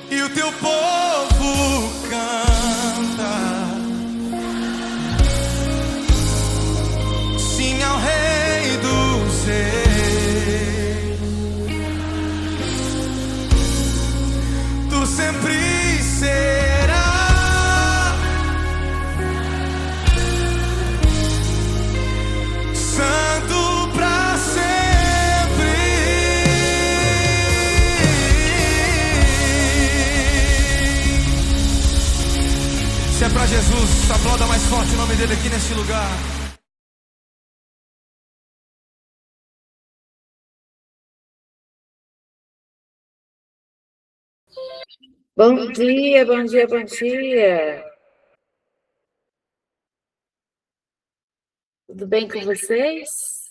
e o teu povo canta. Sim ao Rei dos Reis. Tu sempre serás santo pra sempre. Se é pra Jesus, aplauda mais forte o nome dele aqui neste lugar. Bom dia, bom dia, bom dia. Tudo bem com vocês?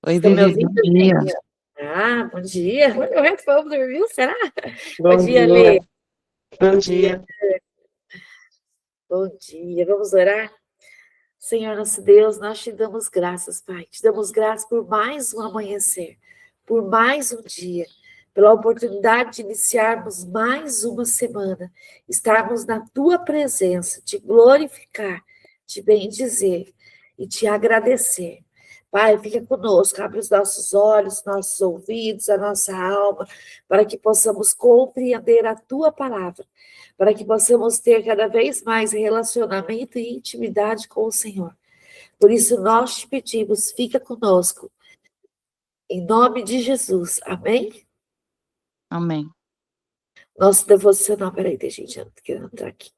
Oi, Estão me Vivi, ouvindo? bom dia. Ah, bom dia. O headphone dormiu, será? Bom dia, dia. Lê. Bom dia. Bom dia. Vamos orar? Senhor nosso Deus, nós te damos graças, Pai. Te damos graças por mais um amanhecer, por mais um dia, pela oportunidade de iniciarmos mais uma semana, estarmos na Tua presença, te glorificar, te bendizer e te agradecer. Pai, fica conosco, abre os nossos olhos, nossos ouvidos, a nossa alma, para que possamos compreender a Tua palavra, para que possamos ter cada vez mais relacionamento e intimidade com o Senhor. Por isso, nós te pedimos, fica conosco, em nome de Jesus, amém? Amém. Nosso devocional, peraí, deixa eu entrar aqui.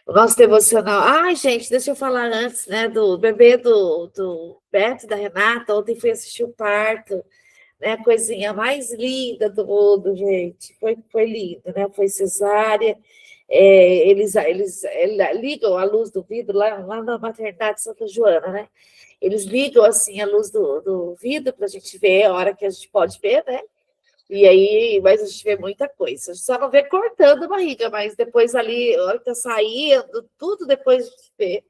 O nosso devocional, ai gente, deixa eu falar antes, né, do bebê do Beto e da Renata, ontem fui assistir o parto, né, coisinha mais linda do mundo, gente, foi lindo, né, foi cesárea, eles ligam a luz do vidro lá na maternidade Santa Joana, né, eles ligam, assim, a luz do vidro para a gente ver a hora que a gente pode ver, né, e aí, mas a gente vê muita coisa, só não vê cortando a barriga, mas depois ali, a hora que tá saindo, tudo depois a gente vê.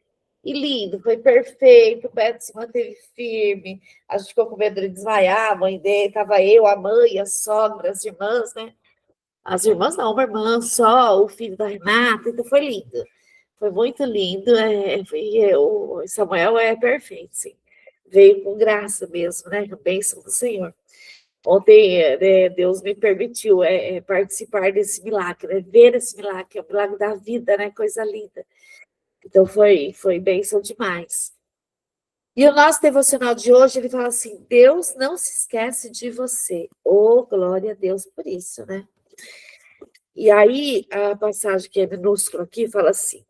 E lindo, foi perfeito, o Beto se manteve firme, a gente ficou com medo de desmaiar, a mãe dele, tava eu, a mãe, a sogra, as irmãs, né? As irmãs não, uma irmã só, o filho da Renata, então foi lindo. Foi muito lindo, o Samuel é perfeito, sim. Veio com graça mesmo, né? Com a bênção do Senhor. Ontem, Deus me permitiu participar desse milagre, né? Ver esse milagre, que é o milagre da vida, né? Coisa linda. Então, foi bênção demais. E o nosso devocional de hoje, ele fala assim, Deus não se esquece de você. Oh, glória a Deus por isso, né? E aí, a passagem que é minúscula aqui fala assim,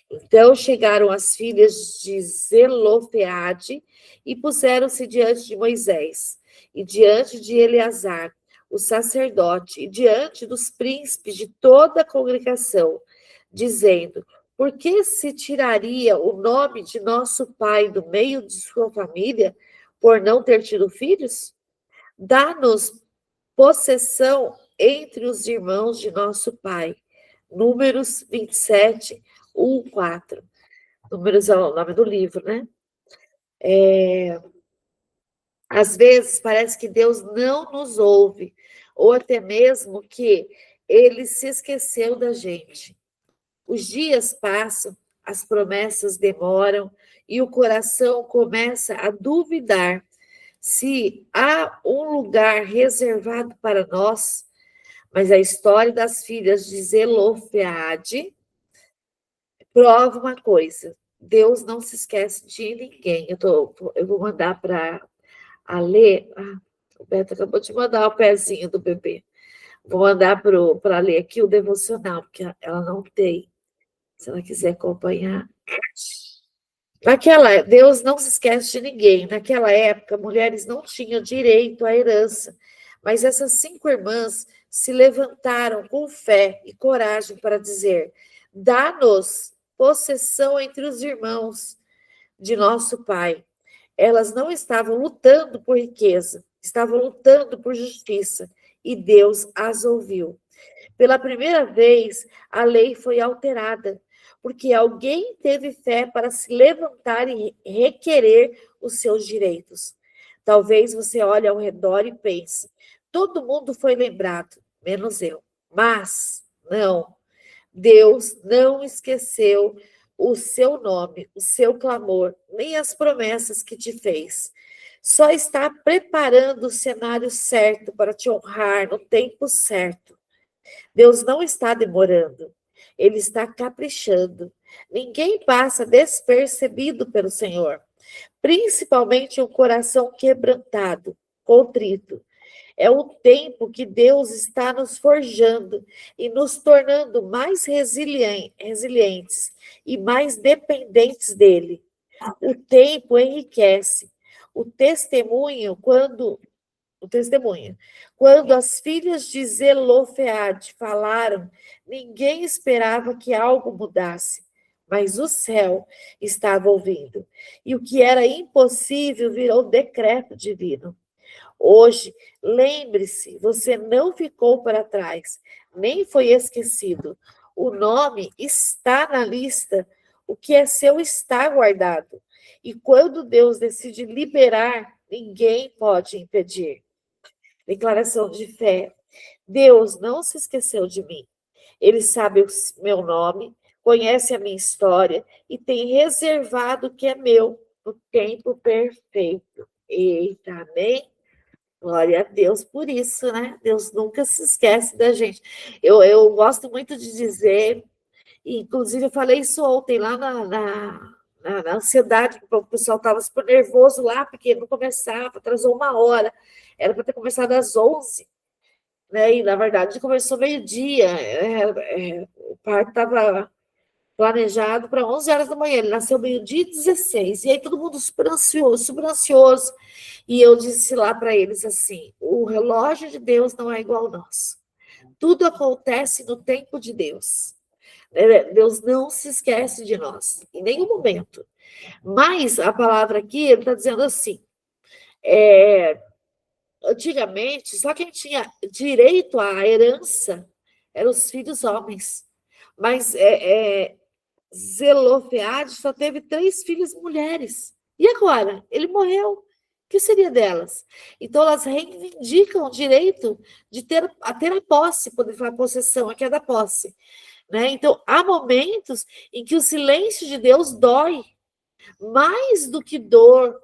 então chegaram as filhas de Zelofeade e puseram-se diante de Moisés, e diante de Eleazar, o sacerdote, e diante dos príncipes de toda a congregação, dizendo, por que se tiraria o nome de nosso pai do meio de sua família, por não ter tido filhos? Dá-nos possessão entre os irmãos de nosso pai. Números 27, 1-4. Números é o nome do livro, né? Às vezes parece que Deus não nos ouve, ou até mesmo que ele se esqueceu da gente. Os dias passam, as promessas demoram e o coração começa a duvidar se há um lugar reservado para nós. Mas a história das filhas de Zelofeade prova uma coisa, Deus não se esquece de ninguém. Eu vou mandar para a Lê, o Beto acabou de mandar o pezinho do bebê. Vou mandar para a Lê aqui o devocional, porque ela não tem, se ela quiser acompanhar. Deus não se esquece de ninguém. Naquela época, mulheres não tinham direito à herança, mas essas 5 irmãs se levantaram com fé e coragem para dizer, dá-nos possessão entre os irmãos de nosso pai. Elas não estavam lutando por riqueza, estavam lutando por justiça, e Deus as ouviu. Pela primeira vez, a lei foi alterada, porque alguém teve fé para se levantar e requerer os seus direitos. Talvez você olhe ao redor e pense, todo mundo foi lembrado, menos eu. Mas, não, Deus não esqueceu o seu nome, o seu clamor, nem as promessas que te fez. Só está preparando o cenário certo para te honrar no tempo certo. Deus não está demorando, ele está caprichando. Ninguém passa despercebido pelo Senhor, principalmente um coração quebrantado, contrito. É o tempo que Deus está nos forjando e nos tornando mais resilientes e mais dependentes dele. O tempo enriquece. Quando as filhas de Zelofeade falaram, ninguém esperava que algo mudasse, mas o céu estava ouvindo. E o que era impossível virou decreto divino. Hoje, lembre-se, você não ficou para trás, nem foi esquecido. O nome está na lista, o que é seu está guardado. E quando Deus decide liberar, ninguém pode impedir. Declaração de fé. Deus não se esqueceu de mim. Ele sabe o meu nome, conhece a minha história e tem reservado o que é meu no tempo perfeito. Eita, amém? Glória a Deus por isso, né? Deus nunca se esquece da gente. Eu gosto muito de dizer, inclusive eu falei isso ontem lá na ansiedade, o pessoal estava super nervoso lá, porque não começava, atrasou 1 hora, era para ter começado às 11, né? E na verdade começou meio-dia, o parto estava planejado para 11 horas da manhã, ele nasceu meio-dia e 16, e aí todo mundo super ansioso, super ansioso. E eu disse lá para eles assim: o relógio de Deus não é igual ao nosso. Tudo acontece no tempo de Deus. Deus não se esquece de nós, em nenhum momento. Mas a palavra aqui, ele está dizendo assim: antigamente, só quem tinha direito à herança eram os filhos homens. Mas Zelofeade só teve 3 filhas mulheres. E agora? Ele morreu. O que seria delas? Então, elas reivindicam o direito de ter a posse, poder falar possessão, aqui é da posse. Né? Então, há momentos em que o silêncio de Deus dói, mais do que dor,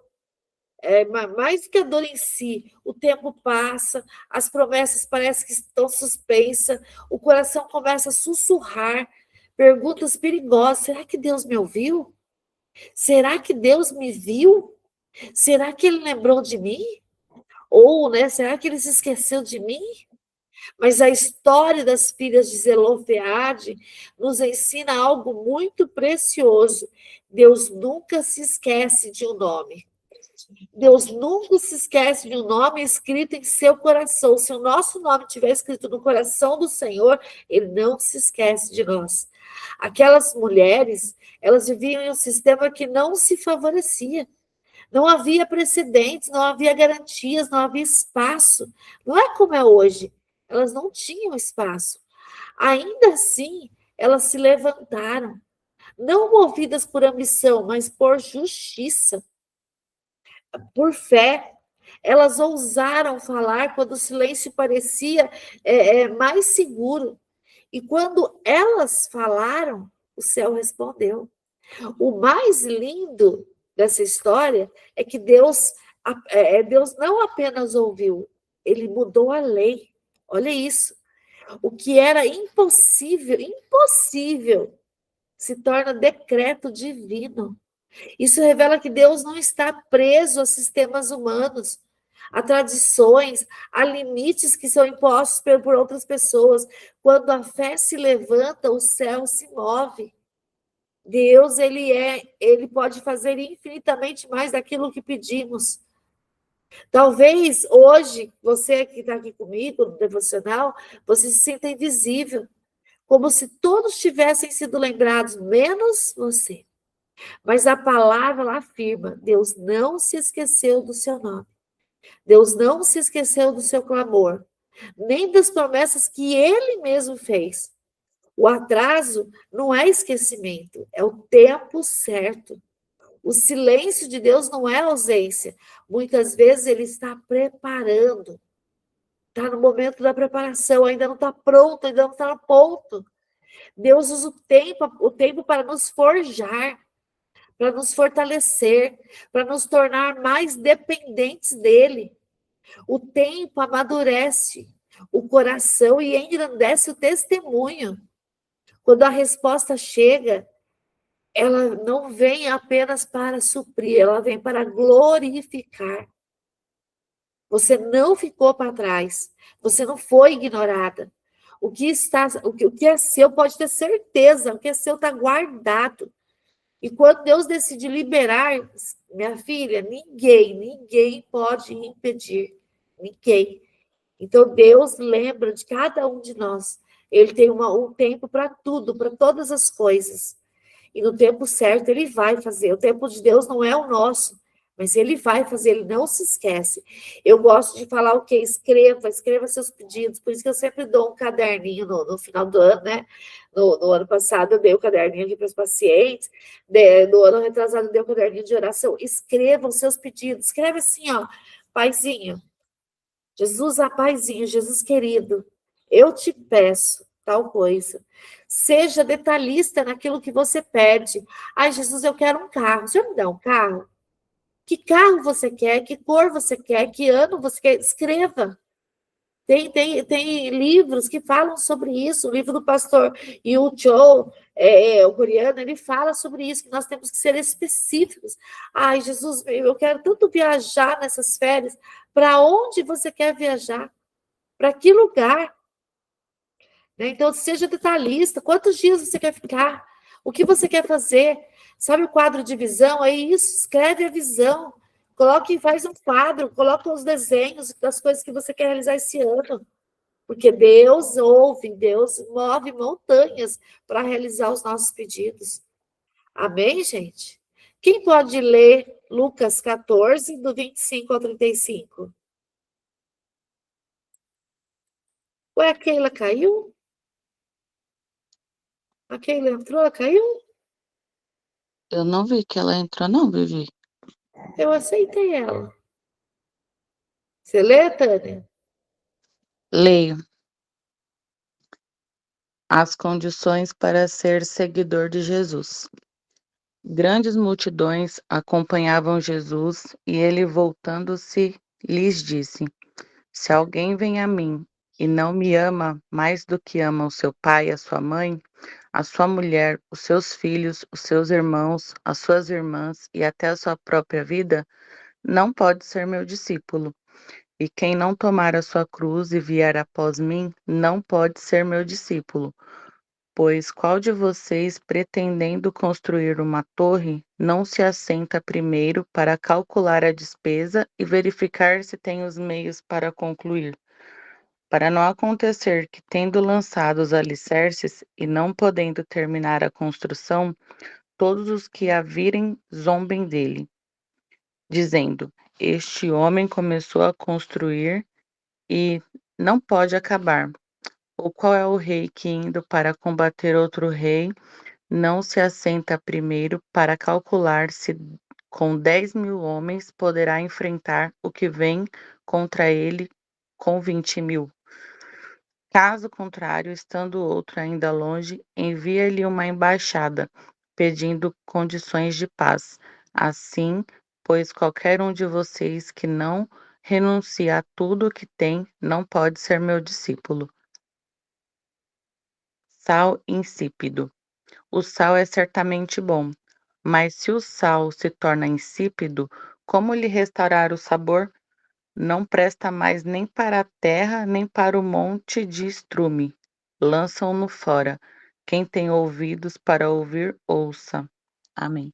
mais do que a dor em si. O tempo passa, as promessas parecem que estão suspensas, o coração começa a sussurrar, perguntas perigosas. Será que Deus me ouviu? Será que Deus me viu? Será que ele lembrou de mim? Ou, né, será que ele se esqueceu de mim? Mas a história das filhas de Zelofeade nos ensina algo muito precioso. Deus nunca se esquece de um nome. Deus nunca se esquece de um nome escrito em seu coração. Se o nosso nome estiver escrito no coração do Senhor, ele não se esquece de nós. Aquelas mulheres, elas viviam em um sistema que não se favorecia. Não havia precedentes, não havia garantias, não havia espaço. Não é como é hoje. Elas não tinham espaço. Ainda assim, elas se levantaram, não movidas por ambição, mas por justiça, por fé. Elas ousaram falar quando o silêncio parecia mais seguro. E quando elas falaram, o céu respondeu. O mais lindo dessa história é que Deus não apenas ouviu, ele mudou a lei. Olha isso. O que era impossível, se torna decreto divino. Isso revela que Deus não está preso a sistemas humanos, a tradições, a limites que são impostos por outras pessoas. Quando a fé se levanta, o céu se move. Deus, ele pode fazer infinitamente mais daquilo que pedimos. Talvez hoje, você que está aqui comigo no devocional, você se sinta invisível, como se todos tivessem sido lembrados, menos você. Mas a palavra lá afirma: Deus não se esqueceu do seu nome. Deus não se esqueceu do seu clamor, nem das promessas que ele mesmo fez. O atraso não é esquecimento, é o tempo certo. O silêncio de Deus não é ausência. Muitas vezes ele está preparando. Está no momento da preparação, ainda não está pronto, ainda não está a ponto. Deus usa o tempo para nos forjar, para nos fortalecer, para nos tornar mais dependentes dele. O tempo amadurece o coração e engrandece o testemunho. Quando a resposta chega, ela não vem apenas para suprir, ela vem para glorificar. Você não ficou para trás, você não foi ignorada. O que é seu, pode ter certeza, o que é seu está guardado. E quando Deus decide liberar, minha filha, ninguém pode impedir. Ninguém. Então, Deus lembra de cada um de nós. Ele tem um tempo para tudo, para todas as coisas. E no tempo certo, ele vai fazer. O tempo de Deus não é o nosso, mas ele vai fazer, ele não se esquece. Eu gosto de falar o quê? Escreva seus pedidos. Por isso que eu sempre dou um caderninho no final do ano, né? No ano passado, eu dei o caderninho aqui para os pacientes. No ano retrasado, eu dei o caderninho de oração. Escrevam seus pedidos. Escreve assim, ó. Paizinho, Jesus, paizinho, Jesus querido, eu te peço tal coisa. Seja detalhista naquilo que você pede. Ai, Jesus, eu quero um carro. O senhor me dá um carro? Que carro você quer? Que cor você quer? Que ano você quer? Escreva. Tem livros que falam sobre isso. O livro do pastor Yu Cho, o coreano, ele fala sobre isso, que nós temos que ser específicos. Ai, Jesus, eu quero tanto viajar nessas férias. Para onde você quer viajar? Para que lugar? Né? Então, seja detalhista. Quantos dias você quer ficar? O que você quer fazer? Sabe o quadro de visão? É isso, escreve a visão. Coloque, faz um quadro, coloca os desenhos das coisas que você quer realizar esse ano. Porque Deus ouve, Deus move montanhas para realizar os nossos pedidos. Amém, gente? Quem pode ler Lucas 14, do 25 ao 35? Ué, a Keila caiu? A Keila entrou, ela caiu? Eu não vi que ela entrou, não, Vivi. Eu aceitei ela. Você lê, Tânia? Leio. As condições para ser seguidor de Jesus. Grandes multidões acompanhavam Jesus e ele, voltando-se, lhes disse: Se alguém vem a mim e não me ama mais do que ama o seu pai, a sua mãe, a sua mulher, os seus filhos, os seus irmãos, as suas irmãs e até a sua própria vida, não pode ser meu discípulo. E quem não tomar a sua cruz e vier após mim, não pode ser meu discípulo. Pois qual de vocês, pretendendo construir uma torre, não se assenta primeiro para calcular a despesa e verificar se tem os meios para concluir? Para não acontecer que, tendo lançado os alicerces e não podendo terminar a construção, todos os que a virem zombem dele, dizendo: Este homem começou a construir e não pode acabar. Ou qual é o rei que, indo para combater outro rei, não se assenta primeiro para calcular se com 10.000 homens poderá enfrentar o que vem contra ele com 20.000? Caso contrário, estando outro ainda longe, envia-lhe uma embaixada, pedindo condições de paz. Assim, pois qualquer um de vocês que não renuncia a tudo o que tem, não pode ser meu discípulo. Sal insípido. O sal é certamente bom, mas se o sal se torna insípido, como lhe restaurar o sabor? Não presta mais nem para a terra, nem para o monte de estrume. Lançam-no fora. Quem tem ouvidos para ouvir, ouça. Amém.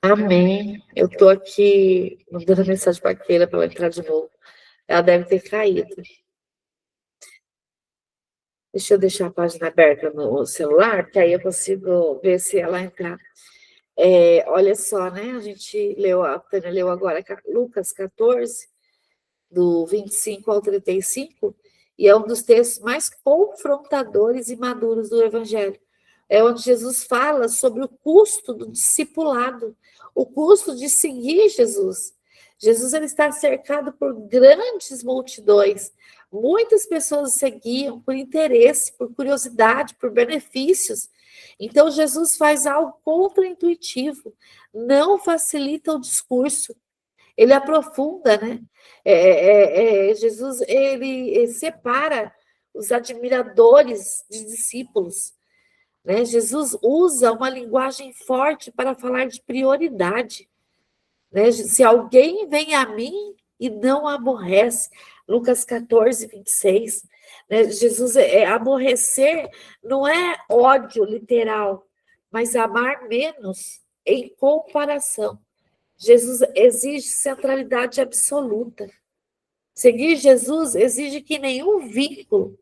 Amém. Eu estou aqui mandando mensagem para a Keila para ela entrar de novo. Ela deve ter caído. Deixa eu deixar a página aberta no celular, que aí eu consigo ver se ela entrar. Olha só, né? A gente leu, a Tânia leu agora Lucas 14, do 25 ao 35, E é um dos textos mais confrontadores e maduros do Evangelho. É onde Jesus fala sobre o custo do discipulado, o custo de seguir Jesus. Jesus ele está cercado por grandes multidões. Muitas pessoas o seguiam por interesse, por curiosidade, por benefícios. Então, Jesus faz algo contraintuitivo, não facilita o discurso, ele aprofunda, né? Jesus, ele separa os admiradores de discípulos, né? Jesus usa uma linguagem forte para falar de prioridade, né? Se alguém vem a mim e não aborrece, Lucas 14, 26, né? Jesus, aborrecer não é ódio literal, mas amar menos em comparação. Jesus exige centralidade absoluta. Seguir Jesus exige que nenhum vínculo,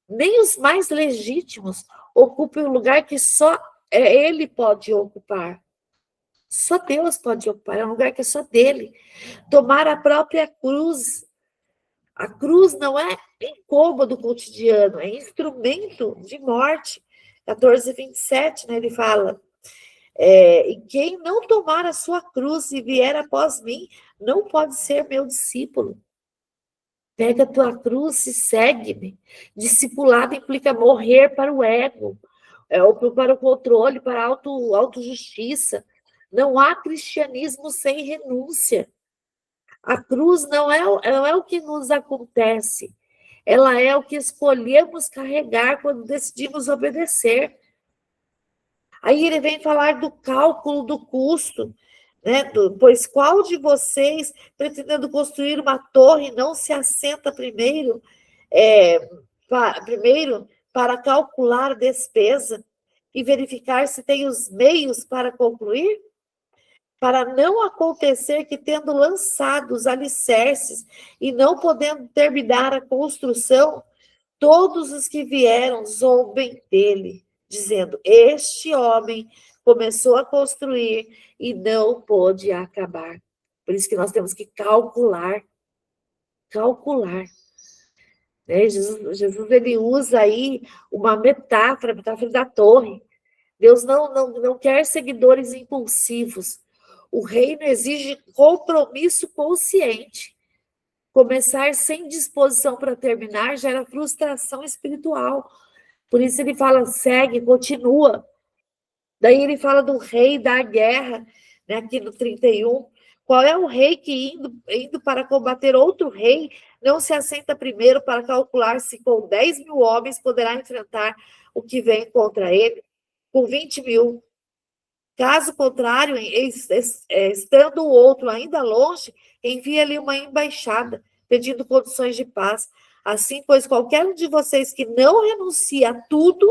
nem os mais legítimos, ocupe um lugar que só ele pode ocupar. Só Deus pode ocupar, é um lugar que é só dele. Tomar a própria cruz. A cruz não é incômodo cotidiano, é instrumento de morte. 14, 27, né, ele fala... E quem não tomar a sua cruz e vier após mim, não pode ser meu discípulo. Pega a tua cruz e segue-me. Discipulado implica morrer para o ego, ou para o controle, para a autojustiça. Não há cristianismo sem renúncia. A cruz não é o que nos acontece, ela é o que escolhemos carregar quando decidimos obedecer. Aí ele vem falar do cálculo do custo, né? Pois qual de vocês, pretendendo construir uma torre, não se assenta primeiro para calcular a despesa e verificar se tem os meios para concluir? Para não acontecer que, tendo lançado os alicerces e não podendo terminar a construção, todos os que vieram zombem dele, dizendo: este homem começou a construir e não pôde acabar. Por isso que nós temos que calcular. Né? Jesus ele usa aí uma metáfora, a metáfora da torre. Deus não quer seguidores impulsivos. O reino exige compromisso consciente. Começar sem disposição para terminar gera frustração espiritual. Por isso ele fala, segue, continua. Daí ele fala do rei da guerra, né, aqui no 31. Qual é o rei que, indo para combater outro rei, não se assenta primeiro para calcular se com 10 mil homens poderá enfrentar o que vem contra ele? Com 20 mil. Caso contrário, estando o outro ainda longe, envia-lhe uma embaixada, pedindo condições de paz. Assim, pois, qualquer um de vocês que não renuncia a tudo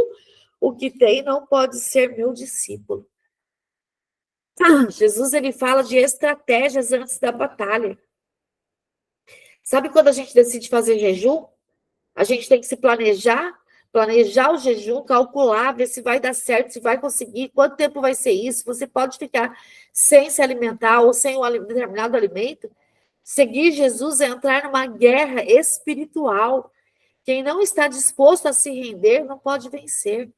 o que tem, não pode ser meu discípulo. Jesus, ele fala de estratégias antes da batalha. Sabe quando a gente decide fazer jejum? A gente tem que se planejar o jejum, calcular, ver se vai dar certo, se vai conseguir, quanto tempo vai ser isso. Você pode ficar sem se alimentar ou sem um determinado alimento. Seguir Jesus é entrar numa guerra espiritual. Quem não está disposto a se render não pode vencer.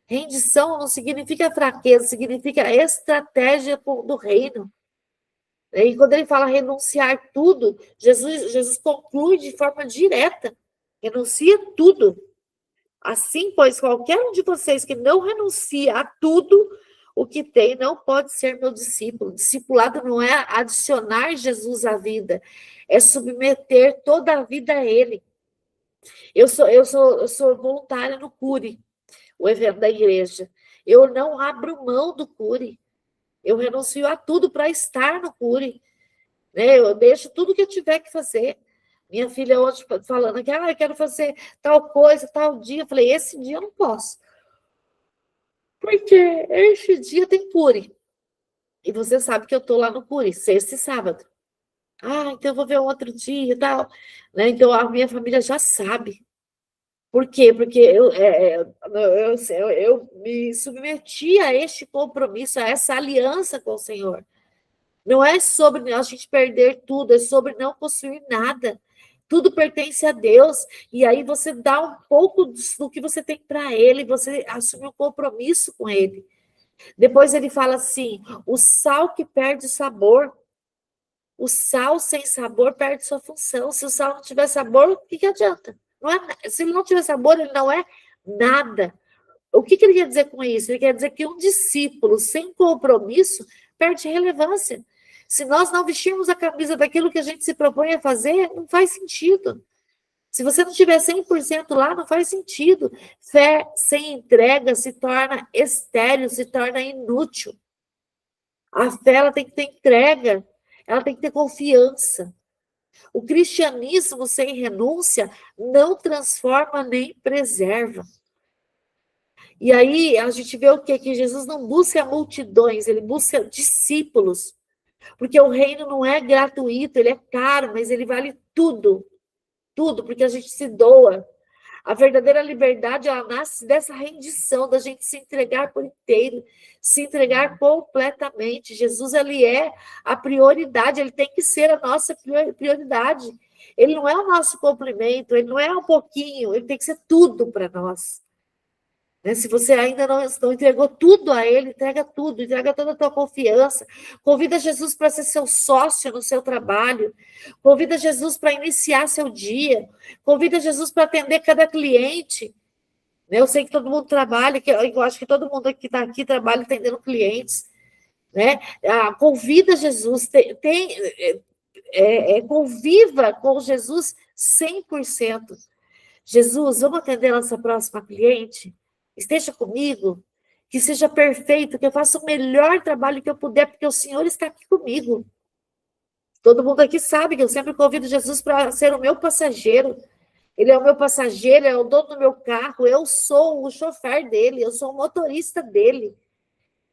Rendição não significa fraqueza, significa estratégia do reino. E quando ele fala renunciar tudo, Jesus conclui de forma direta: renuncia tudo. Assim, pois, qualquer um de vocês que não renuncia a tudo o que tem, não pode ser meu discípulo. Discipulado não é adicionar Jesus à vida, é submeter toda a vida a ele. Eu sou voluntária no CURI, o evento da igreja. Eu não abro mão do CURI. Eu renuncio a tudo para estar no CURI. Né? Eu deixo tudo que eu tiver que fazer. Minha filha hoje falando que eu quero fazer tal coisa, tal dia. Eu falei, esse dia eu não posso. Porque esse dia tem CURI. E você sabe que eu estou lá no CURI, sexta e sábado. Então eu vou ver outro dia e tal. Né? Então a minha família já sabe. Por quê? Porque eu me submeti a este compromisso, a essa aliança com o Senhor. Não é sobre a gente perder tudo, é sobre não possuir nada. Tudo pertence a Deus. E aí você dá um pouco do que você tem para ele, você assume um compromisso com ele. Depois ele fala assim: o sal que perde o sabor. O sal sem sabor perde sua função. Se o sal não tiver sabor, o que adianta? Não é, se ele não tiver sabor, ele não é nada. O que ele quer dizer com isso? Ele quer dizer que um discípulo sem compromisso perde relevância. Se nós não vestirmos a camisa daquilo que a gente se propõe a fazer, não faz sentido. Se você não tiver 100% lá, não faz sentido. Fé sem entrega se torna estéril, se torna inútil. A fé ela tem que ter entrega, ela tem que ter confiança. O cristianismo sem renúncia não transforma nem preserva. E aí a gente vê o quê? Que Jesus não busca multidões, ele busca discípulos. Porque o reino não é gratuito, ele é caro, mas ele vale tudo. Tudo, porque a gente se doa. A verdadeira liberdade, ela nasce dessa rendição, da gente se entregar por inteiro, se entregar completamente. Jesus, ele é a prioridade, ele tem que ser a nossa prioridade. Ele não é o nosso complemento, ele não é um pouquinho, ele tem que ser tudo para nós. Se você ainda não entregou tudo a ele, entrega tudo, entrega toda a tua confiança. Convida Jesus para ser seu sócio no seu trabalho. Convida Jesus para iniciar seu dia. Convida Jesus para atender cada cliente. Eu sei que todo mundo trabalha, eu acho que todo mundo que está aqui trabalha atendendo clientes. Né? Convida Jesus, conviva com Jesus 100%. Jesus, vamos atender a nossa próxima cliente? Esteja comigo, que seja perfeito, que eu faça o melhor trabalho que eu puder, porque o Senhor está aqui comigo. Todo mundo aqui sabe que eu sempre convido Jesus para ser o meu passageiro. Ele é o meu passageiro, é o dono do meu carro, eu sou o chofer dele, eu sou o motorista dele.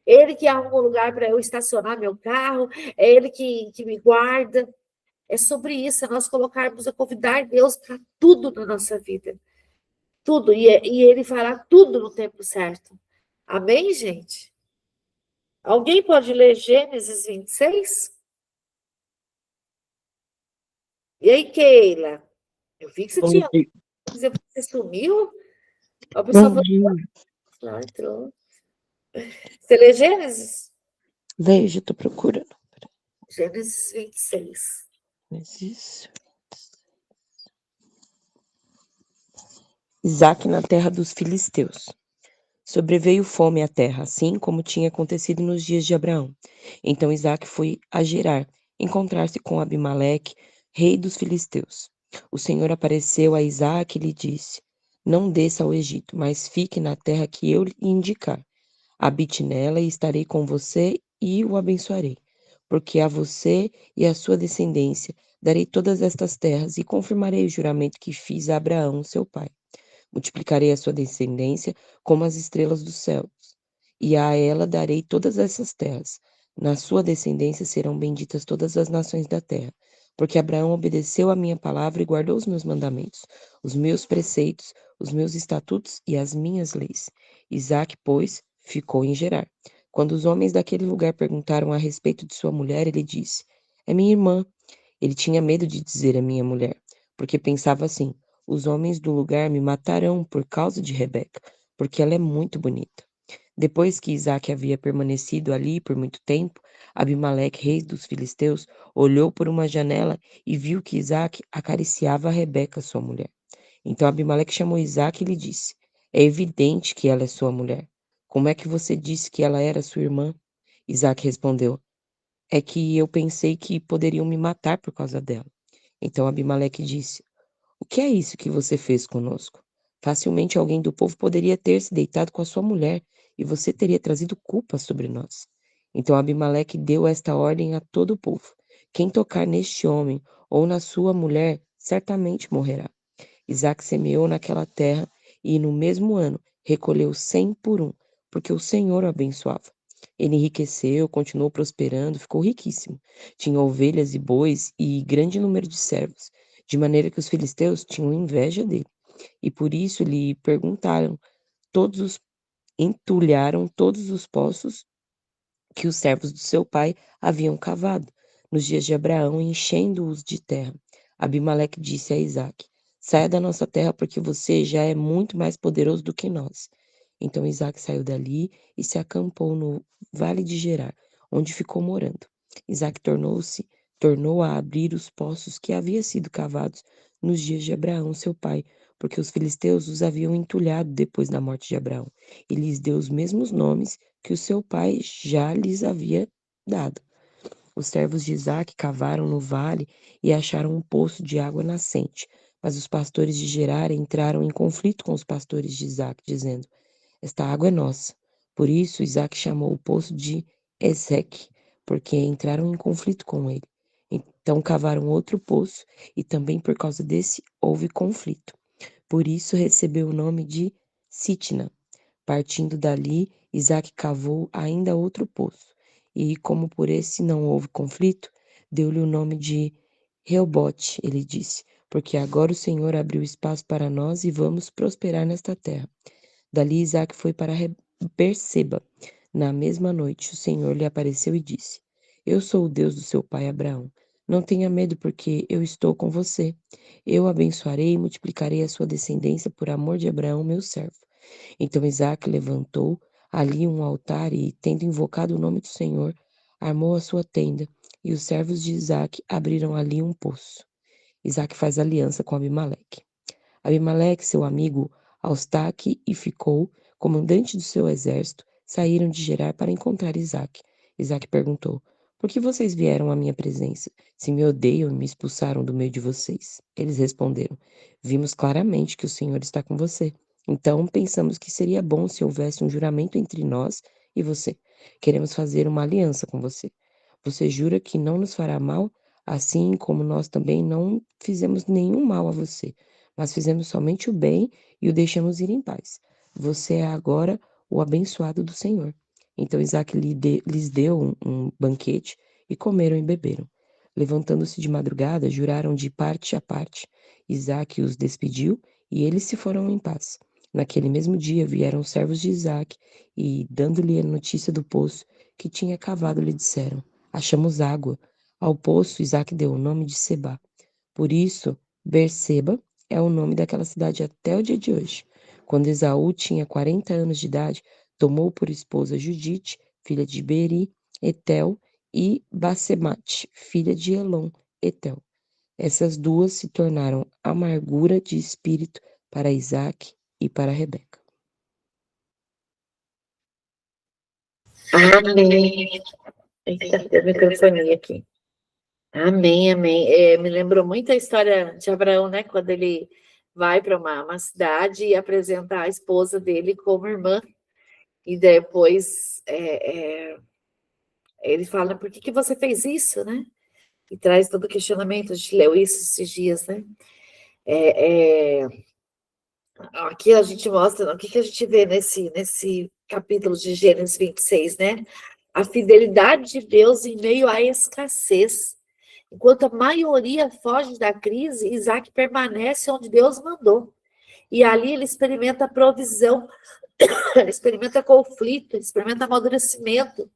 Ele que arruma um lugar para eu estacionar meu carro, é ele que me guarda. É sobre isso, é nós colocarmos, a convidar Deus para tudo na nossa vida. Tudo, e ele fará tudo no tempo certo. Amém, gente? Alguém pode ler Gênesis 26? E aí, Keila? Eu vi que você tinha. Você sumiu? A pessoa falou. Lá entrou. Você lê Gênesis? Veja, estou procurando. Gênesis 26. Mas isso. Isaque na terra dos filisteus. Sobreveio fome à terra, assim como tinha acontecido nos dias de Abraão. Então Isaque foi a Gerar, encontrar-se com Abimeleque, rei dos filisteus. O Senhor apareceu a Isaque e lhe disse: não desça ao Egito, mas fique na terra que eu lhe indicar. Habite nela e estarei com você e o abençoarei. Porque a você e a sua descendência darei todas estas terras e confirmarei o juramento que fiz a Abraão, seu pai. Multiplicarei a sua descendência como as estrelas dos céus, e a ela darei todas essas terras. Na sua descendência serão benditas todas as nações da terra, porque Abraão obedeceu a minha palavra e guardou os meus mandamentos, os meus preceitos, os meus estatutos e as minhas leis. Isaque, pois, ficou em Gerar. Quando os homens daquele lugar perguntaram a respeito de sua mulher, ele disse: é minha irmã. Ele tinha medo de dizer é minha mulher, porque pensava assim: os homens do lugar me matarão por causa de Rebeca, porque ela é muito bonita. Depois que Isaque havia permanecido ali por muito tempo, Abimeleque, rei dos filisteus, olhou por uma janela e viu que Isaque acariciava a Rebeca, sua mulher. Então Abimeleque chamou Isaque e lhe disse: é evidente que ela é sua mulher. Como é que você disse que ela era sua irmã? Isaque respondeu: é que eu pensei que poderiam me matar por causa dela. Então Abimeleque disse: o que é isso que você fez conosco? Facilmente alguém do povo poderia ter se deitado com a sua mulher, e você teria trazido culpa sobre nós. Então Abimeleque deu esta ordem a todo o povo: quem tocar neste homem ou na sua mulher, certamente morrerá. Isaque semeou naquela terra, e no mesmo ano recolheu 100 por um, porque o Senhor o abençoava. Ele enriqueceu, continuou prosperando, ficou riquíssimo. Tinha ovelhas e bois e grande número de servos, de maneira que os filisteus tinham inveja dele. E por isso lhe entulharam todos os poços que os servos do seu pai haviam cavado, nos dias de Abraão, enchendo-os de terra. Abimeleque disse a Isaque: saia da nossa terra, porque você já é muito mais poderoso do que nós. Então Isaque saiu dali e se acampou no vale de Gerar, onde ficou morando. Isaque tornou a abrir os poços que haviam sido cavados nos dias de Abraão, seu pai, porque os filisteus os haviam entulhado depois da morte de Abraão, e lhes deu os mesmos nomes que o seu pai já lhes havia dado. Os servos de Isaque cavaram no vale e acharam um poço de água nascente, mas os pastores de Gerar entraram em conflito com os pastores de Isaque, dizendo: esta água é nossa. Por isso, Isaque chamou o poço de Ezeque, porque entraram em conflito com ele. Então cavaram outro poço, e também por causa desse houve conflito. Por isso recebeu o nome de Sitna. Partindo dali, Isaque cavou ainda outro poço, e como por esse não houve conflito, deu-lhe o nome de Reobote, ele disse, porque agora o Senhor abriu espaço para nós e vamos prosperar nesta terra. Dali Isaque foi para Berseba. Na mesma noite, o Senhor lhe apareceu e disse: eu sou o Deus do seu pai Abraão. Não tenha medo, porque eu estou com você. Eu abençoarei e multiplicarei a sua descendência por amor de Abraão, meu servo. Então Isaque levantou ali um altar e, tendo invocado o nome do Senhor, armou a sua tenda, e os servos de Isaque abriram ali um poço. Isaque faz aliança com Abimeleque. Abimeleque, seu amigo Austaque e Ficol, comandante do seu exército, saíram de Gerar para encontrar Isaque. Isaque perguntou: por que vocês vieram à minha presença, se me odeiam e me expulsaram do meio de vocês? Eles responderam: vimos claramente que o Senhor está com você. Então pensamos que seria bom se houvesse um juramento entre nós e você. Queremos fazer uma aliança com você. Você jura que não nos fará mal, assim como nós também não fizemos nenhum mal a você, mas fizemos somente o bem e o deixamos ir em paz. Você é agora o abençoado do Senhor. Então Isaque lhes deu um banquete e comeram e beberam. Levantando-se de madrugada, juraram de parte a parte. Isaque os despediu e eles se foram em paz. Naquele mesmo dia vieram os servos de Isaque e, dando-lhe a notícia do poço que tinha cavado, lhe disseram: achamos água. Ao poço Isaque deu o nome de Sebá. Por isso, Berseba é o nome daquela cidade até o dia de hoje. Quando Esaú tinha 40 anos de idade, tomou por esposa Judite, filha de Beri, Etel, e Basemate, filha de Elon, Etel. Essas duas se tornaram amargura de espírito para Isaque e para Rebeca. Amém. Eita, deu microfonia aqui. Amém, amém. Me lembrou muito a história de Abraão, né? Quando ele vai para uma cidade e apresenta a esposa dele como irmã. E depois ele fala: por que você fez isso, né? E traz todo o questionamento. A gente leu isso esses dias, né? Aqui a gente mostra o que a gente vê nesse capítulo de Gênesis 26, né? A fidelidade de Deus em meio à escassez. Enquanto a maioria foge da crise, Isaac permanece onde Deus mandou. E ali ele experimenta a provisão, ele experimenta conflito, ele experimenta amadurecimento,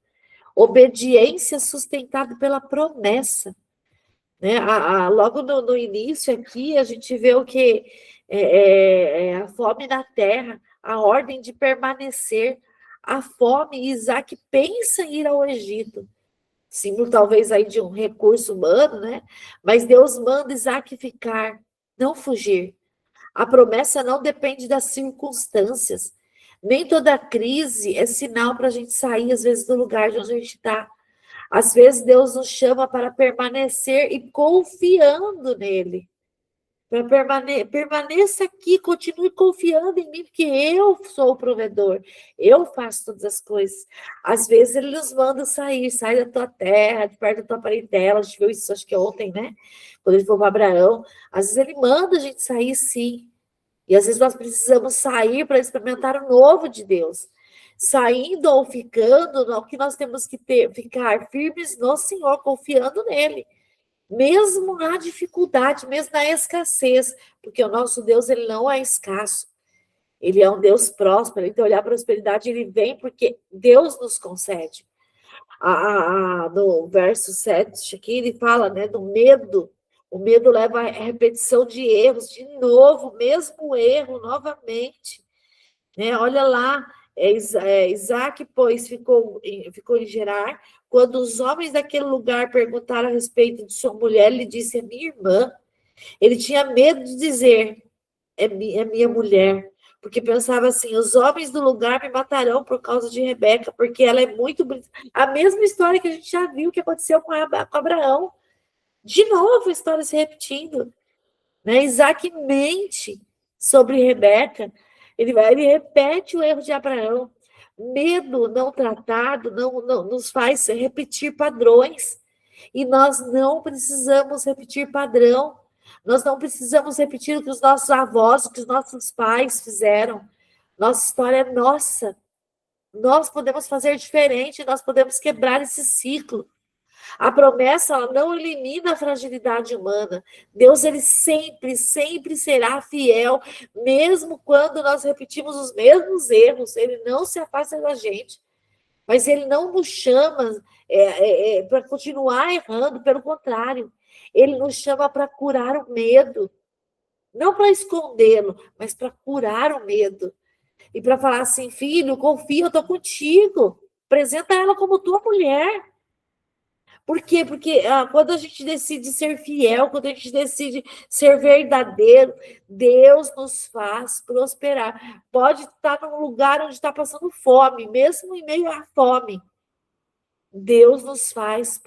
obediência sustentada pela promessa. Né? Logo no início aqui, a gente vê o que a fome na terra, a ordem de permanecer, a fome. Isaac pensa em ir ao Egito, símbolo talvez aí de um recurso humano, né? Mas Deus manda Isaac ficar, não fugir. A promessa não depende das circunstâncias. Nem toda crise é sinal para a gente sair, às vezes, do lugar de onde a gente está. Às vezes Deus nos chama para permanecer e confiando nele. Permaneça aqui, continue confiando em mim, porque eu sou o provedor, eu faço todas as coisas. Às vezes ele nos manda sair, sai da tua terra, de perto da tua parentela. A gente viu isso, acho que ontem, né? Quando ele foi para Abraão. Às vezes ele manda a gente sair, sim. E às vezes nós precisamos sair para experimentar o novo de Deus. Saindo ou ficando, o que nós temos que ficar firmes no Senhor, confiando nele. Mesmo na dificuldade, mesmo na escassez, porque o nosso Deus, ele não é escasso. Ele é um Deus próspero. Então, olhar a prosperidade, ele vem porque Deus nos concede. No verso 7 aqui, ele fala, né, do medo. O medo leva à repetição de erros, de novo, mesmo erro, novamente. Né? Olha lá, Isaac, pois, ficou em Gerar. Quando os homens daquele lugar perguntaram a respeito de sua mulher, ele disse, é minha irmã. Ele tinha medo de dizer, é minha mulher, porque pensava assim, os homens do lugar me matarão por causa de Rebeca, porque ela é muito bonita. A mesma história que a gente já viu que aconteceu com Abraão. De novo a história se repetindo. Né? Isaac mente sobre Rebeca, ele repete o erro de Abraão. Medo não tratado não nos faz repetir padrões. E nós não precisamos repetir padrão. Nós não precisamos repetir o que os nossos avós, o que os nossos pais fizeram. Nossa história é nossa. Nós podemos fazer diferente, nós podemos quebrar esse ciclo. A promessa ela não elimina a fragilidade humana. Deus ele sempre, sempre será fiel, mesmo quando nós repetimos os mesmos erros. Ele não se afasta da gente, mas ele não nos chama para continuar errando, pelo contrário. Ele nos chama para curar o medo. Não para escondê-lo, mas para curar o medo. E para falar assim, filho, confia, eu estou contigo. Apresenta ela como tua mulher. Por quê? Porque quando a gente decide ser fiel, quando a gente decide ser verdadeiro, Deus nos faz prosperar. Pode estar num lugar onde está passando fome, mesmo em meio à fome. Deus nos faz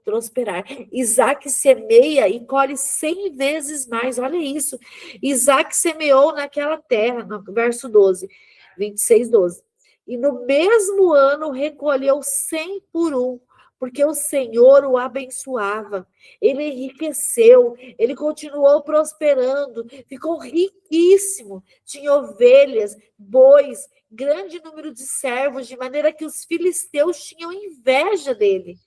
prosperar. Isaac semeia e colhe 100 vezes mais. Olha isso. Isaac semeou naquela terra, no verso 12, 26, 12. E no mesmo ano recolheu 100 por um, porque o Senhor o abençoava. Ele enriqueceu, ele continuou prosperando, ficou riquíssimo. Tinha ovelhas, bois, grande número de servos, de maneira que os filisteus tinham inveja dele.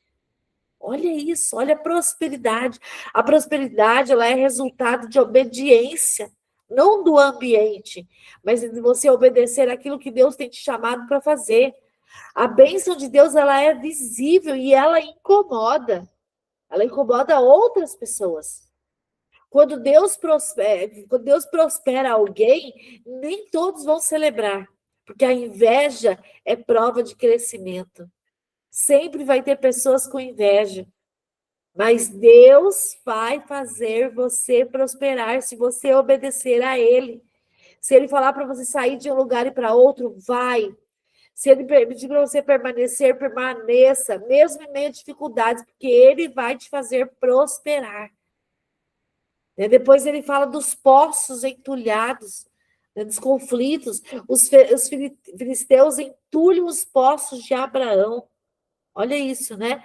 Olha isso, olha a prosperidade. A prosperidade ela é resultado de obediência, não do ambiente, mas de você obedecer aquilo que Deus tem te chamado para fazer. A bênção de Deus ela é visível e ela incomoda. Ela incomoda outras pessoas. Quando Deus prospera alguém, nem todos vão celebrar, porque a inveja é prova de crescimento. Sempre vai ter pessoas com inveja. Mas Deus vai fazer você prosperar se você obedecer a Ele. Se Ele falar para você sair de um lugar e para outro, vai. Se Ele permitir para você permanecer, permaneça, mesmo em meio a dificuldades, porque Ele vai te fazer prosperar. Depois ele fala dos poços entulhados, dos conflitos. Os filisteus entulham os poços de Abraão. Olha isso, né?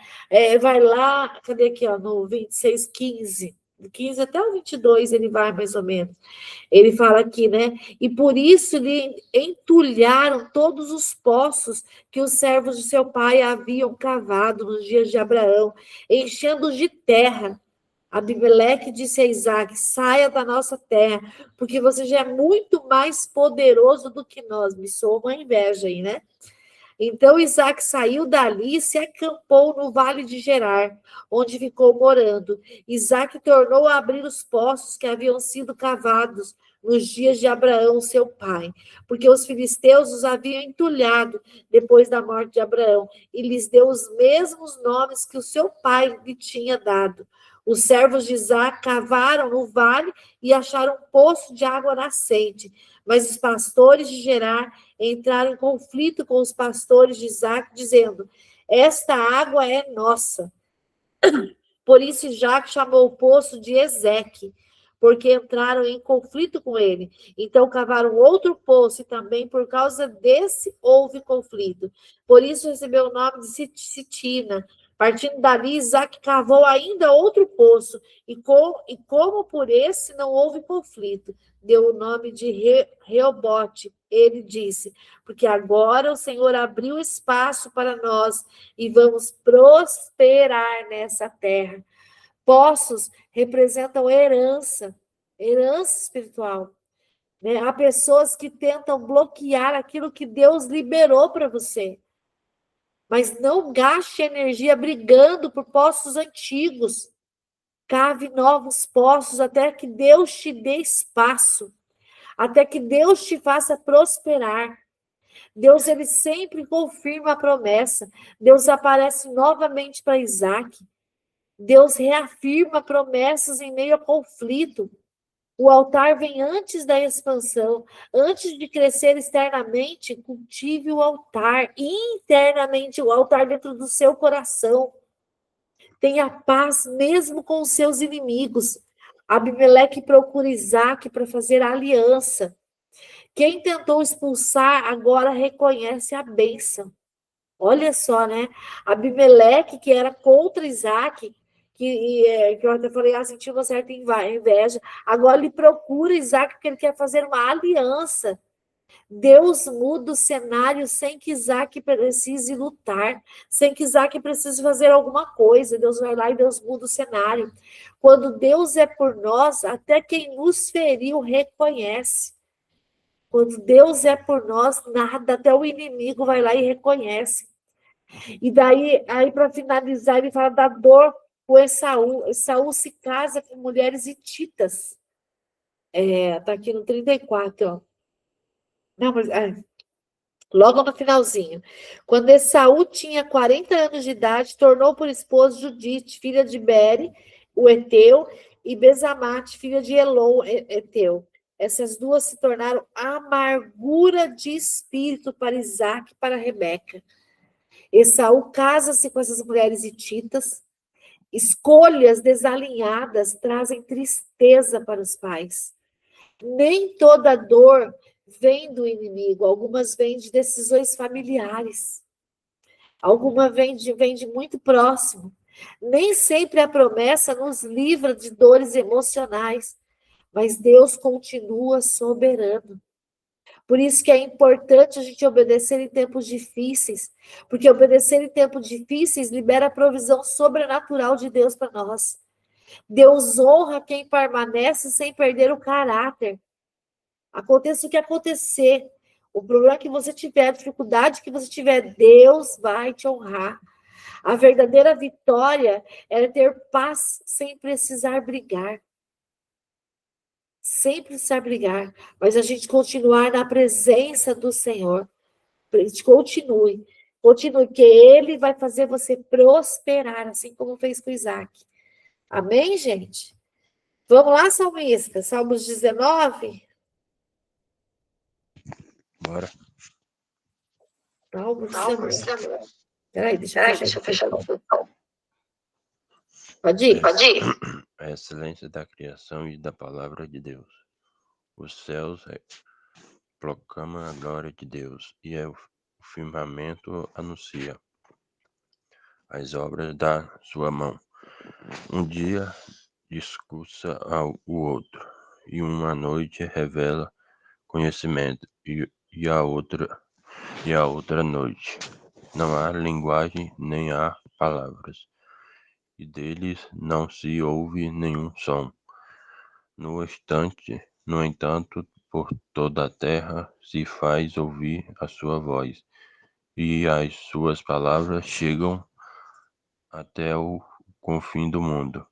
Vai lá, cadê aqui, ó, no 26, 15. Do 15 até o 22 ele vai, mais ou menos. Ele fala aqui, né? E por isso lhe entulharam todos os poços que os servos de seu pai haviam cavado nos dias de Abraão, enchendo-os de terra. Abimeleque disse a Isaac, saia da nossa terra, porque você já é muito mais poderoso do que nós. Me soa uma inveja aí, né? Então Isaac saiu dali e se acampou no vale de Gerar, onde ficou morando. Isaac tornou a abrir os poços que haviam sido cavados nos dias de Abraão, seu pai, porque os filisteus os haviam entulhado depois da morte de Abraão, e lhes deu os mesmos nomes que o seu pai lhe tinha dado. Os servos de Isaac cavaram no vale e acharam um poço de água nascente. Mas os pastores de Gerar entraram em conflito com os pastores de Isaac, dizendo, esta água é nossa. Por isso Isaac chamou o poço de Ezeque, porque entraram em conflito com ele. Então cavaram outro poço, e também por causa desse houve conflito. Por isso recebeu o nome de Sitina. Partindo dali, Isaac cavou ainda outro poço, e como por esse não houve conflito, deu o nome de Reobote. Ele disse, porque agora o Senhor abriu espaço para nós, e vamos prosperar nessa terra. Poços representam herança espiritual. Né? Há pessoas que tentam bloquear aquilo que Deus liberou para você. Mas não gaste energia brigando por poços antigos. Cave novos poços até que Deus te dê espaço, até que Deus te faça prosperar. Deus, ele sempre confirma a promessa. Deus aparece novamente para Isaac. Deus reafirma promessas em meio a conflito. O altar vem antes da expansão. Antes de crescer externamente, cultive o altar. Internamente, o altar dentro do seu coração. Tenha paz mesmo com os seus inimigos. Abimeleque procura Isaac para fazer aliança. Quem tentou expulsar agora reconhece a bênção. Olha só, né? Abimeleque, que era contra Isaac, que eu até falei, sentiu uma certa inveja. Agora ele procura Isaac porque ele quer fazer uma aliança. Deus muda o cenário sem que Isaac precise lutar, sem que Isaac precise fazer alguma coisa. Deus vai lá e Deus muda o cenário. Quando Deus é por nós, até quem nos feriu reconhece. Quando Deus é por nós, nada, até o inimigo vai lá e reconhece. E daí, aí para finalizar, ele fala da dor com Esaú. Esaú se casa com mulheres hititas. Tá aqui no 34, ó. Não, mas logo no finalzinho. Quando Esaú tinha 40 anos de idade, tornou por esposa Judite, filha de Bere, o Eteu, e Besamate, filha de Elon, Eteu. Essas duas se tornaram amargura de espírito para Isaac e para Rebeca. Esaú casa-se com essas mulheres hititas. Escolhas desalinhadas trazem tristeza para os pais. Nem toda dor vem do inimigo, algumas vêm de decisões familiares. Alguma vem de muito próximo. Nem sempre a promessa nos livra de dores emocionais, mas Deus continua soberano. Por isso que é importante a gente obedecer em tempos difíceis, porque obedecer em tempos difíceis libera a provisão sobrenatural de Deus para nós. Deus honra quem permanece sem perder o caráter. Aconteça o que acontecer, o problema que você tiver, a dificuldade que você tiver, Deus vai te honrar. A verdadeira vitória é ter paz sem precisar brigar. Sem precisar brigar, mas a gente continuar na presença do Senhor. A gente continue, que Ele vai fazer você prosperar, assim como fez com Isaac. Amém, gente? Vamos lá, salmista, Salmos 19? Bora. Salmos 19. Peraí, deixa eu fechar o botão. Pode ir. A excelência da criação e da palavra de Deus. Os céus proclamam a glória de Deus, e o firmamento anuncia as obras da sua mão. Um dia discursa o outro, e uma noite revela conhecimento, e a outra noite. Não há linguagem, nem há palavras, e deles não se ouve nenhum som. No entanto, por toda a terra se faz ouvir a sua voz, e as suas palavras chegam até o confim do mundo.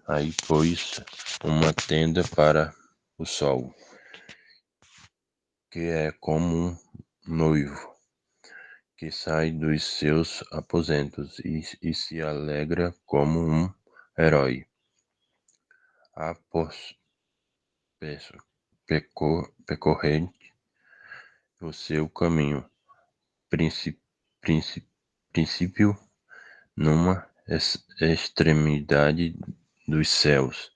Aí pôs uma tenda para o sol, que é como um noivo que sai dos seus aposentos e se alegra como um herói. Percorrente o seu caminho, princípio numa extremidade dos céus,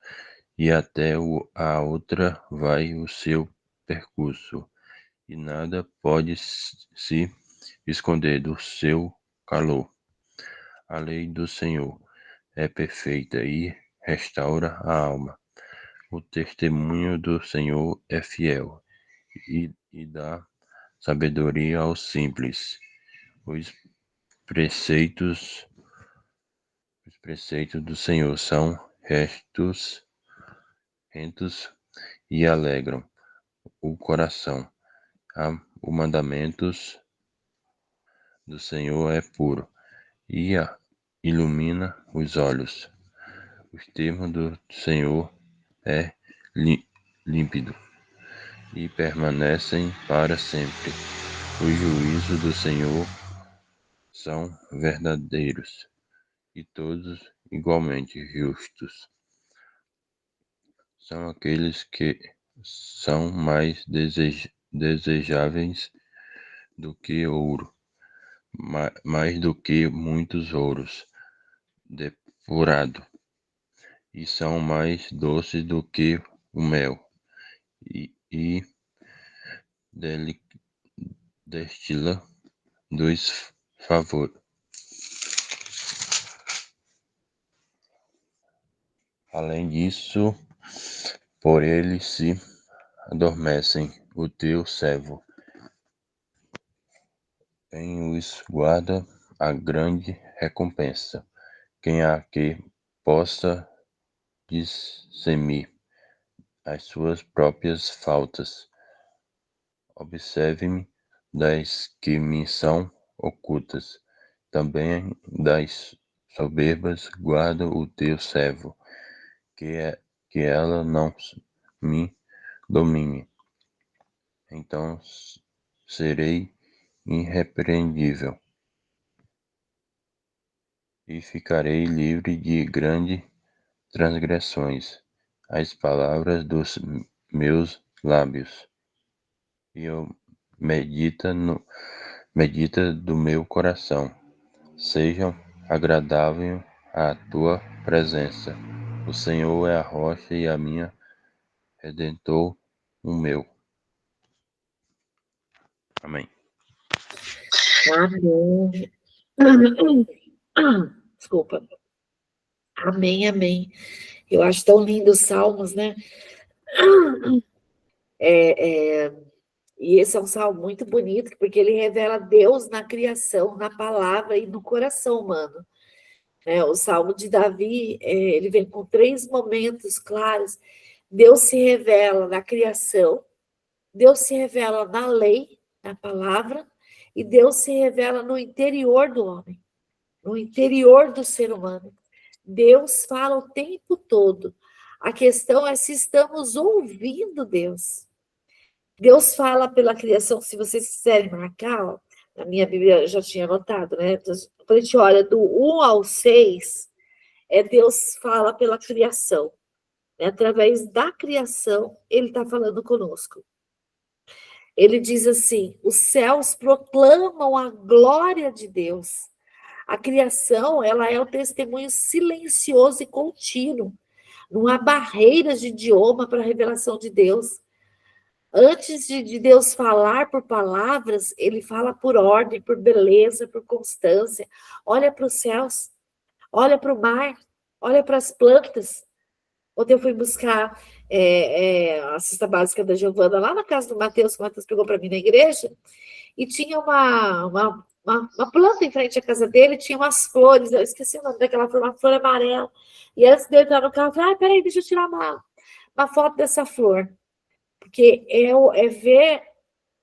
e até a outra vai o seu percurso, e nada pode se esconder do seu calor. A lei do Senhor é perfeita e restaura a alma. O testemunho do Senhor é fiel e dá sabedoria aos simples. Os preceitos do Senhor são rentos e alegram o coração. Os mandamentos do Senhor é puro e ilumina os olhos. Os termos do Senhor é límpido e permanecem para sempre. Os juízos do Senhor são verdadeiros e todos igualmente justos. São aqueles que são mais desejáveis do que ouro, mais do que muitos ouros depurado, e são mais doces do que o mel, e destila dos favores. Além disso, por ele se adormecem o teu servo, em os guarda a grande recompensa. Quem há que possa discernir as suas próprias faltas? Observe-me das que me são ocultas, também das soberbas guarda o teu servo, que ela não me domine. Então serei irrepreendível e ficarei livre de grandes transgressões. As palavras dos meus lábios e eu medita do meu coração sejam agradáveis à tua presença. O Senhor é a rocha e a minha redentor, o meu. Amém. Amém. Desculpa. Amém, amém. Eu acho tão lindo os salmos, né? E esse é um salmo muito bonito, porque ele revela Deus na criação, na palavra e no coração humano. O Salmo de Davi, ele vem com 3 momentos claros. Deus se revela na criação, Deus se revela na lei, na palavra, e Deus se revela no interior do homem, no interior do ser humano. Deus fala o tempo todo. A questão é se estamos ouvindo Deus. Deus fala pela criação, se vocês quiserem marcar, ó, na minha Bíblia eu já tinha anotado, né? Quando a gente olha do 1 ao 6, Deus fala pela criação. Né? Através da criação, ele está falando conosco. Ele diz assim: os céus proclamam a glória de Deus. A criação, ela é o testemunho silencioso e contínuo. Não há barreiras de idioma para a revelação de Deus. Antes de Deus falar por palavras, ele fala por ordem, por beleza, por constância. Olha para os céus, olha para o mar, olha para as plantas. Ontem eu fui buscar a cesta básica da Giovana lá na casa do Matheus, que o Matheus pegou para mim na igreja, e tinha uma planta em frente à casa dele, tinha umas flores, eu esqueci o nome daquela flor, uma flor amarela. E antes de eu entrar no carro, eu falei: peraí, deixa eu tirar uma foto dessa flor. Porque é ver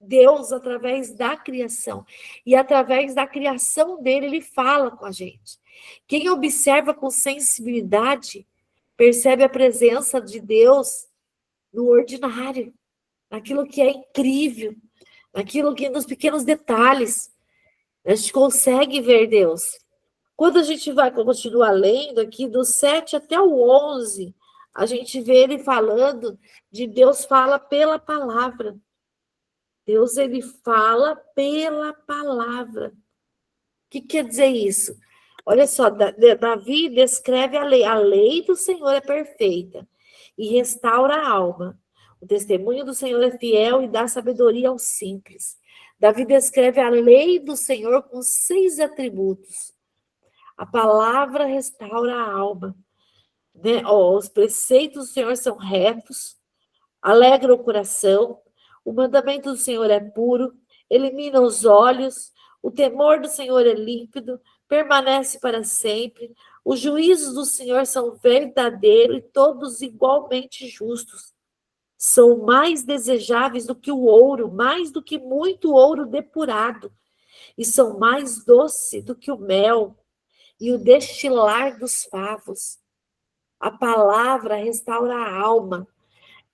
Deus através da criação. E através da criação dele, ele fala com a gente. Quem observa com sensibilidade, percebe a presença de Deus no ordinário, naquilo que é incrível, naquilo que nos pequenos detalhes. A gente consegue ver Deus. Quando a gente vai continuar lendo aqui, do 7 até o 11, a gente vê ele falando de Deus fala pela palavra. Deus, ele fala pela palavra. O que quer dizer isso? Olha só, Davi descreve a lei. A lei do Senhor é perfeita e restaura a alma. O testemunho do Senhor é fiel e dá sabedoria aos simples. Davi descreve a lei do Senhor com 6 atributos. A palavra restaura a alma. Né? Os preceitos do Senhor são retos, alegra o coração, o mandamento do Senhor é puro, elimina os olhos, o temor do Senhor é límpido, permanece para sempre, os juízos do Senhor são verdadeiros e todos igualmente justos. São mais desejáveis do que o ouro, mais do que muito ouro depurado, e são mais doces do que o mel e o destilar dos favos. A palavra restaura a alma.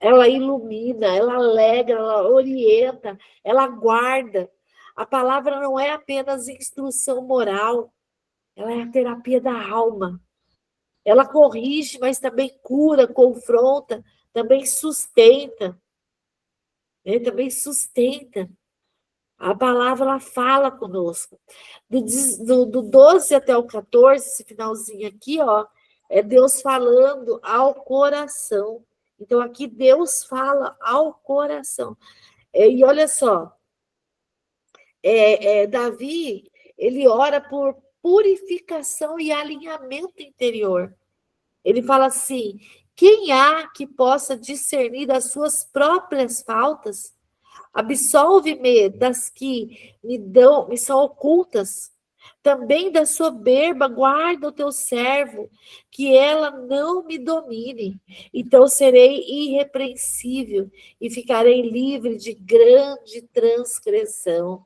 Ela ilumina, ela alegra, ela orienta, ela guarda. A palavra não é apenas instrução moral, ela é a terapia da alma. Ela corrige, mas também cura, confronta, também sustenta. Né? Também sustenta. A palavra, ela fala conosco. Do 12 até o 14, esse finalzinho aqui, ó, é Deus falando ao coração. Então, aqui Deus fala ao coração. E olha só, Davi, ele ora por purificação e alinhamento interior. Ele fala assim: quem há que possa discernir as suas próprias faltas? Absolve-me das que me são ocultas. Também da soberba guarda o teu servo, que ela não me domine. Então serei irrepreensível e ficarei livre de grande transgressão.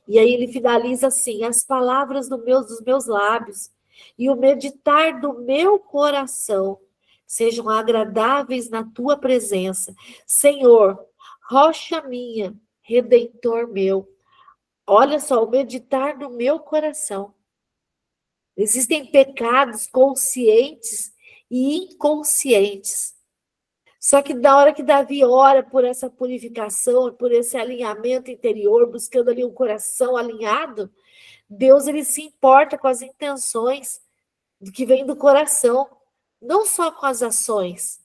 E aí ele finaliza assim: as palavras dos meus lábios e o meditar do meu coração sejam agradáveis na tua presença. Senhor, rocha minha, redentor meu. Olha só, o meditar do meu coração. Existem pecados conscientes e inconscientes. Só que na hora que Davi ora por essa purificação, por esse alinhamento interior, buscando ali um coração alinhado, Deus, ele se importa com as intenções que vem do coração, não só com as ações.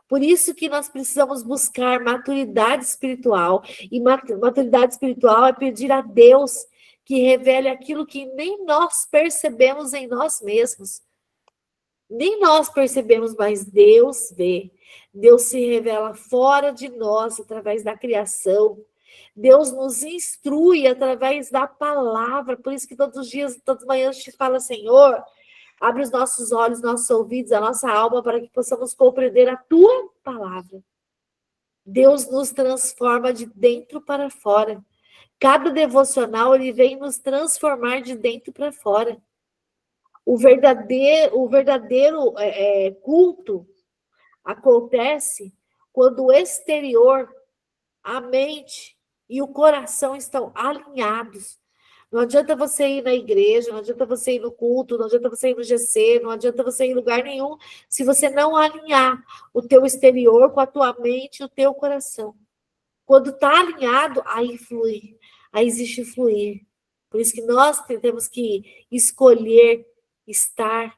Por isso que nós precisamos buscar maturidade espiritual. E maturidade espiritual é pedir a Deus que revele aquilo que nem nós percebemos em nós mesmos. Nem nós percebemos, mas Deus vê. Deus se revela fora de nós, através da criação. Deus nos instrui através da palavra. Por isso que todos os dias, todas as manhãs, a gente fala: Senhor, abre os nossos olhos, nossos ouvidos, a nossa alma, para que possamos compreender a tua palavra. Deus nos transforma de dentro para fora. Cada devocional, ele vem nos transformar de dentro para fora. O verdadeiro culto acontece quando o exterior, a mente e o coração estão alinhados. Não adianta você ir na igreja, não adianta você ir no culto, não adianta você ir no GC, não adianta você ir em lugar nenhum, se você não alinhar o teu exterior com a tua mente e o teu coração. Quando está alinhado, aí flui, aí existe fluir. Por isso que nós temos que escolher estar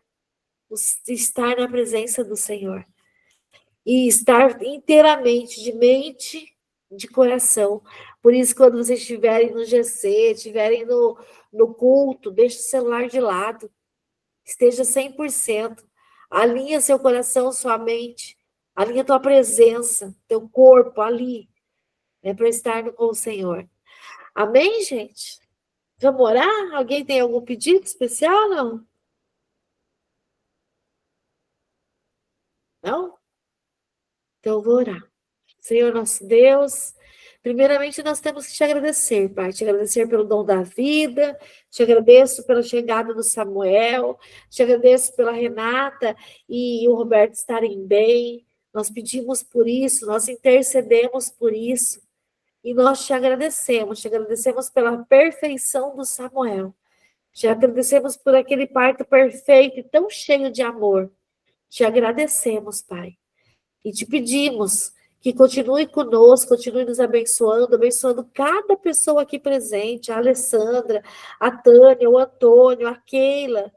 na presença do Senhor. E estar inteiramente, de mente, de coração. Por isso, quando vocês estiverem no GC, estiverem no culto, deixe o celular de lado. Esteja 100%. Alinha seu coração, sua mente. Alinha tua presença, teu corpo ali. Para estar com o Senhor. Amém, gente? Vamos orar? Alguém tem algum pedido especial, não? Não? Então, eu vou orar. Senhor nosso Deus, primeiramente nós temos que te agradecer, Pai. Te agradecer pelo dom da vida, te agradeço pela chegada do Samuel, te agradeço pela Renata e o Roberto estarem bem. Nós pedimos por isso, nós intercedemos por isso. E nós te agradecemos pela perfeição do Samuel. Te agradecemos por aquele parto perfeito e tão cheio de amor. Te agradecemos, Pai. E te pedimos que continue conosco, continue nos abençoando cada pessoa aqui presente, a Alessandra, a Tânia, o Antônio, a Keila,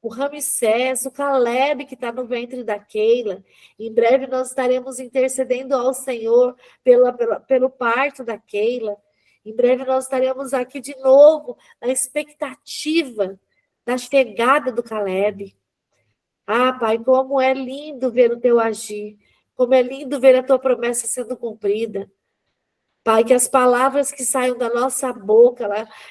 o Ramsés, o Caleb, que está no ventre da Keila. Em breve nós estaremos intercedendo ao Senhor pelo parto da Keila. Em breve nós estaremos aqui de novo, na expectativa da chegada do Caleb. Ah, Pai, como é lindo ver o teu agir. Como é lindo ver a tua promessa sendo cumprida. Pai, que as palavras que saiam da nossa boca,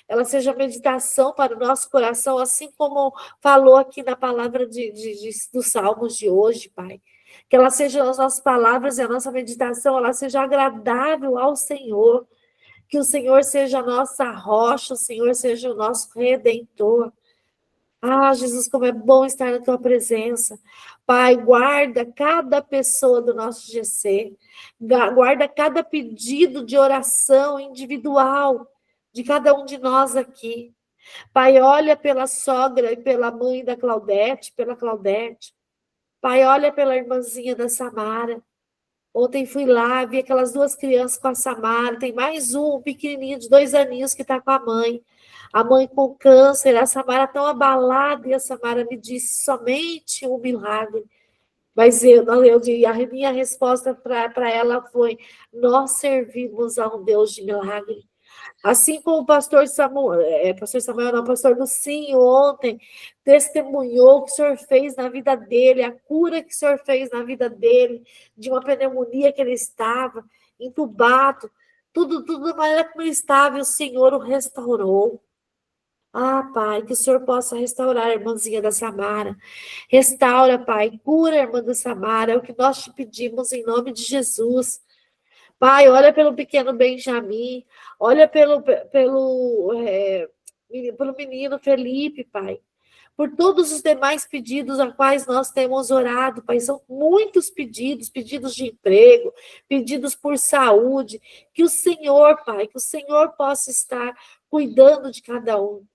ela seja meditação para o nosso coração, assim como falou aqui na palavra dos Salmos de hoje, Pai. Que ela seja as nossas palavras e a nossa meditação, ela seja agradável ao Senhor. Que o Senhor seja a nossa rocha, o Senhor seja o nosso Redentor. Ah, Jesus, como é bom estar na tua presença. Pai, guarda cada pessoa do nosso GC, guarda cada pedido de oração individual de cada um de nós aqui. Pai, olha pela sogra e pela mãe da Claudete, pela Claudete. Pai, olha pela irmãzinha da Samara. Ontem fui lá, vi aquelas duas crianças com a Samara, tem mais um pequenininho de 2 aninhos que está com a mãe com câncer, a Samara tão abalada, e a Samara me disse, somente um milagre. Mas a minha resposta para ela foi, nós servimos a um Deus de milagre. Assim como o pastor Samuel, não, o pastor Lucinho, ontem, testemunhou o que o senhor fez na vida dele, a cura que o senhor fez na vida dele, de uma pneumonia que ele estava, entubado, tudo da maneira como ele estava, e o Senhor o restaurou. Ah, Pai, que o Senhor possa restaurar a irmãzinha da Samara. Restaura, Pai, cura a irmã da Samara, é o que nós te pedimos em nome de Jesus. Pai, olha pelo pequeno Benjamin, olha pelo menino Felipe, Pai. Por todos os demais pedidos a quais nós temos orado, Pai. São muitos pedidos, pedidos de emprego, pedidos por saúde. Que o Senhor, Pai, que o Senhor possa estar cuidando de cada um.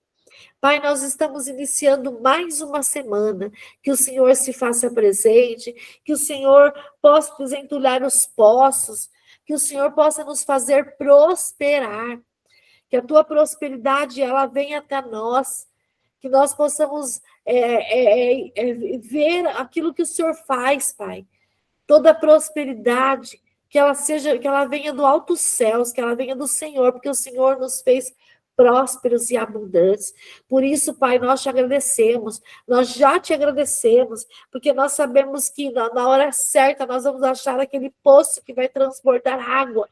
Pai, nós estamos iniciando mais uma semana, que o Senhor se faça presente, que o Senhor possa desentulhar os poços, que o Senhor possa nos fazer prosperar, que a tua prosperidade ela venha até nós, que nós possamos ver aquilo que o Senhor faz, Pai. Toda a prosperidade, que ela venha do alto céus, que ela venha do Senhor, porque o Senhor nos fez prósperos e abundantes. Por isso, Pai, nós te agradecemos, nós já te agradecemos, porque nós sabemos que na hora certa nós vamos achar aquele poço que vai transbordar água.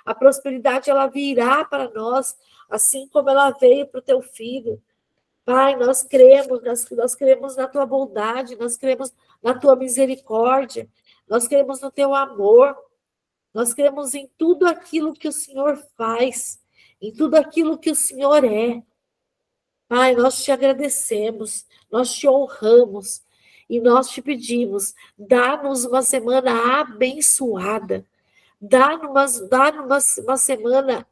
A prosperidade, ela virá para nós, assim como ela veio para o teu filho. Pai, nós cremos na tua bondade, nós cremos na tua misericórdia, nós cremos no teu amor, nós cremos em tudo aquilo que o Senhor faz, em tudo aquilo que o Senhor é. Pai, nós te agradecemos, nós te honramos e nós te pedimos, dá-nos uma semana abençoada, dá-nos uma semana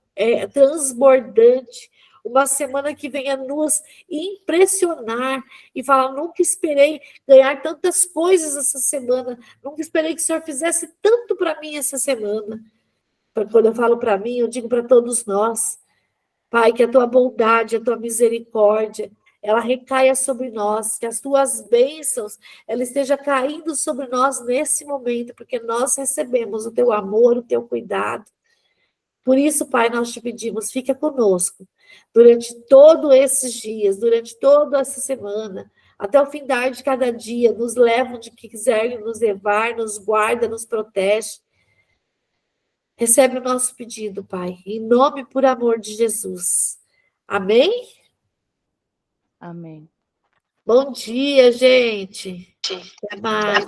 transbordante, uma semana que venha nos impressionar e falar, nunca esperei ganhar tantas coisas essa semana, nunca esperei que o Senhor fizesse tanto para mim essa semana. Quando eu falo para mim, eu digo para todos nós, Pai, que a tua bondade, a tua misericórdia, ela recaia sobre nós, que as tuas bênçãos, ela esteja caindo sobre nós nesse momento, porque nós recebemos o teu amor, o teu cuidado. Por isso, Pai, nós te pedimos, fica conosco durante todos esses dias, durante toda essa semana, até o fim de cada dia, nos leva onde quiser nos levar, nos guarda, nos protege. Recebe o nosso pedido, Pai, em nome por amor de Jesus. Amém? Amém. Bom dia, gente. Até mais.